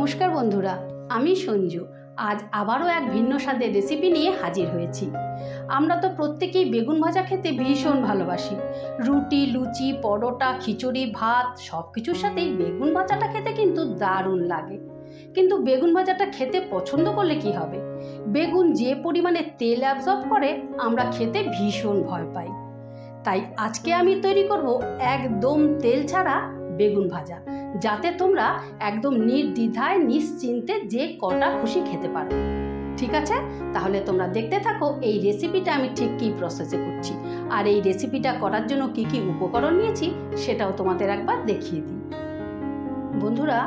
নমস্কার বন্ধুরা, আমি সঞ্জু। আজ আবারও এক ভিন্ন স্বাদের রেসিপি নিয়ে হাজির হয়েছি। আমরা তো প্রত্যেকেই বেগুন ভাজা খেতে ভীষণ ভালোবাসি। রুটি, লুচি, পরোটা, খিচুড়ি, ভাত সব কিছুর সাথেই বেগুন ভাজাটা খেতে কিন্তু দারুণ লাগে। কিন্তু বেগুন ভাজাটা খেতে পছন্দ করলে কি হবে? বেগুন যে পরিমাণে তেল অ্যাবজর্ব করে আমরা খেতে ভীষণ ভয় পাই। তাই আজকে আমি তৈরি করব একদম তেল ছাড়া বেগুন ভাজা, যাতে তোমরা একদম নির্দ্বিধায় নিশ্চিন্তে যে কটা খুশি খেতে পারো। ঠিক আছে, তাহলে তোমরা দেখতে থাকো এই রেসিপিটা আমি ঠিক কী প্রসেসে করছি, আর এই রেসিপিটা করার জন্য কি কি উপকরণ নিয়েছি সেটাও তোমাদের একবার দেখিয়ে দিই। বন্ধুরা,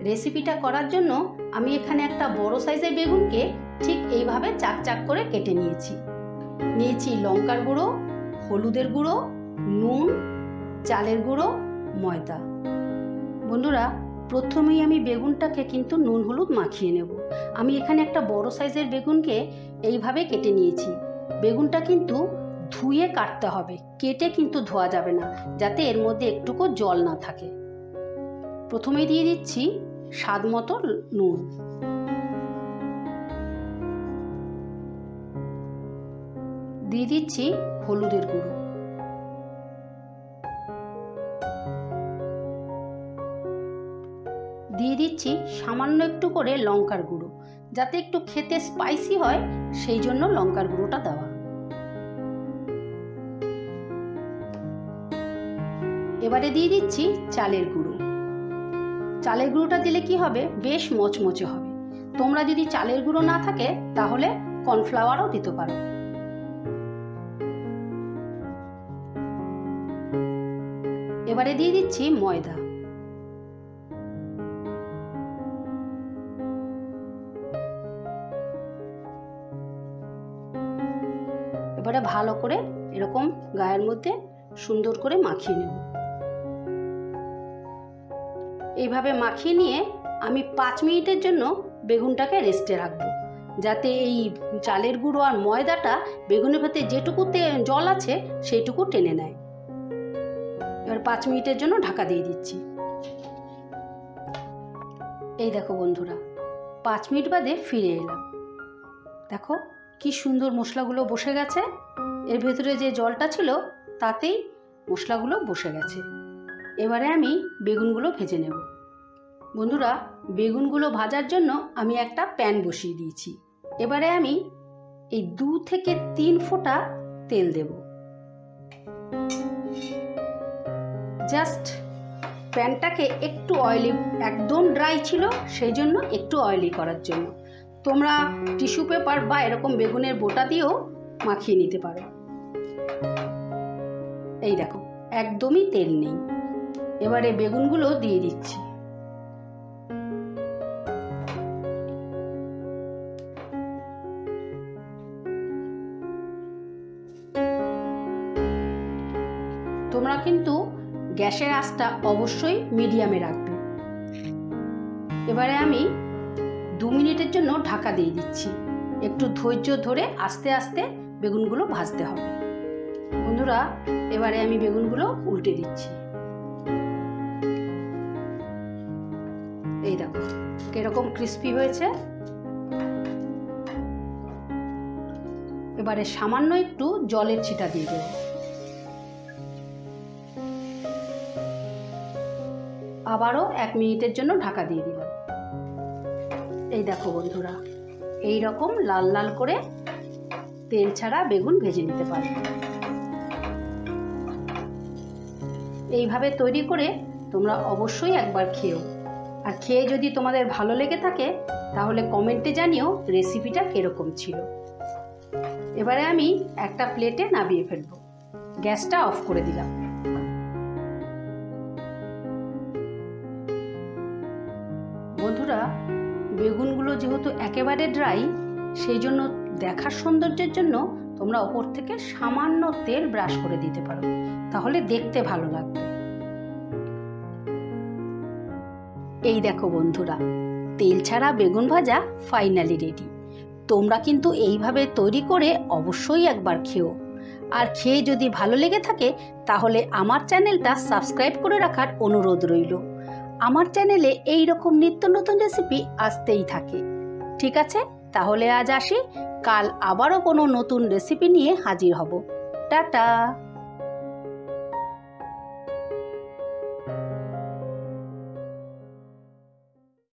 রেসিপিটা করার জন্য আমি এখানে একটা বড় সাইজের বেগুনকে ঠিক এইভাবে চাক চাক করে কেটে নিয়েছি লঙ্কার গুঁড়ো, হলুদের গুঁড়ো, নুন, চালের গুঁড়ো, ময়দা। বন্ধুরা, প্রথমেই আমি বেগুনটাকে কিন্তু নুন হলুদ মাখিয়ে নেব। আমি এখানে একটা বড় সাইজের বেগুনকে এইভাবে কেটে নিয়েছি। বেগুনটা কিন্তু ধুয়ে কাটতে হবে, কেটে কিন্তু ধোয়া যাবে না, যাতে এর মধ্যে একটুকু জল না থাকে। প্রথমেই দিয়ে দিচ্ছি স্বাদ মতো নুন, দিয়ে দিচ্ছি হলুদের গুঁড়ো, দিয়ে দিচ্ছি সামান্য একটু করে লঙ্কার গুঁড়ো, যাতে একটু খেতে স্পাইসি হয় সেই জন্য লঙ্কার গুঁড়োটা দেওয়া। এবারে দিয়ে দিচ্ছি চালের গুঁড়ো। চালের গুঁড়োটা দিলে কি হবে, বেশ মচমচে হবে। তোমরা যদি চালের গুঁড়ো না থাকে তাহলে কর্নফ্লাওয়ারও দিতে পারো। এবারে দিয়ে দিচ্ছি ময়দা। এবারে ভালো করে এরকম গায়ের মধ্যে সুন্দর করে মাখিয়ে নেব। এইভাবে মাখিয়ে নিয়ে আমি 5 মিনিটের জন্য বেগুনটাকে রেস্টে রাখবো, যাতে এই চালের গুঁড়ো আর ময়দাটা বেগুনের ভেতরে যেটুকু জল আছে সেইটুকু টেনে নেয়। এবার 5 মিনিটের জন্য ঢাকা দিয়ে দিচ্ছি। এই দেখো বন্ধুরা, 5 মিনিট বাদে ফিরে এলাম। দেখো কি সুন্দর মশলাগুলো বসে গেছে। এর ভেতরে যে জলটা ছিল তাতেই মশলাগুলো বসে গেছে। এবারে আমি বেগুনগুলো ভেজে নেব। বন্ধুরা, বেগুনগুলো ভাজার জন্য আমি একটা প্যান বসিয়ে দিয়েছি। এবারে আমি এই 2 থেকে 3 ফোঁটা তেল দেব। জাস্ট প্যানটাকে একটু অয়েলি, একদম ড্রাই ছিল সেই জন্য একটু অয়েলি করার জন্য। তোমরা টিস্যু পেপার বা এরকম বেগুনের বোটা দিয়েও মাখিয়ে নিতে পারো। এই দেখো একদমই তেল নেই। এবারে বেগুনগুলো দিয়ে দিচ্ছি। তোমরা কিন্তু গ্যাসের আঁচটা অবশ্যই মিডিয়ামে রাখবে। এবারে আমি 2 মিনিটের জন্য ঢাকা দিয়ে দিচ্ছি। একটু ধৈর্য ধরে আস্তে আস্তে বেগুনগুলো ভাজতে হবে। বন্ধুরা, এবারে আমি বেগুনগুলো উল্টে দিচ্ছি। এই দেখো কিরকম ক্রিস্পি হয়েছে। এবারে সামান্য একটু জলের ছিটা দিয়ে দেব। আবারও 1 মিনিটের জন্য ঢাকা দিয়ে দিলাম। এই দেখো বন্ধুরা, এই রকম লাল লাল করে তেল ছাড়া বেগুন ভেজে নিতে পারো। এইভাবে তৈরি করে তোমরা অবশ্যই একবার খেও, আর খেয়ে যদি তোমাদের ভালো লেগে থাকে তাহলে কমেন্টে জানিও রেসিপিটা কিরকম ছিল। এবারে আমি একটা প্লেটে নামিয়ে ফেলবো। গ্যাসটা অফ করে দিলাম। বন্ধুরা, বেগুনগুলো যেহেতু একেবারে ড্রাই, সেই জন্য দেখার সৌন্দর্যের জন্য তোমরা ওপর থেকে সামান্য তেল ব্রাশ করে দিতে পারো, তাহলে দেখতে ভালো লাগবে। এই দেখো বন্ধুরা, তেল ছাড়া বেগুন ভাজা ফাইনালি রেডি। তোমরা কিন্তু এইভাবে তৈরি করে অবশ্যই একবার খেও, আর খেয়ে যদি ভালো লেগে থাকে তাহলে আমার চ্যানেলটা সাবস্ক্রাইব করে রাখার অনুরোধ রইল। আমার চ্যানেলে এই রকম নিত্য নতুন রেসিপি আসতেই থাকে। ঠিক আছে, তাহলে আজ আসি, কাল আবারও কোনো নতুন রেসিপি নিয়ে হাজির হব। টাটা।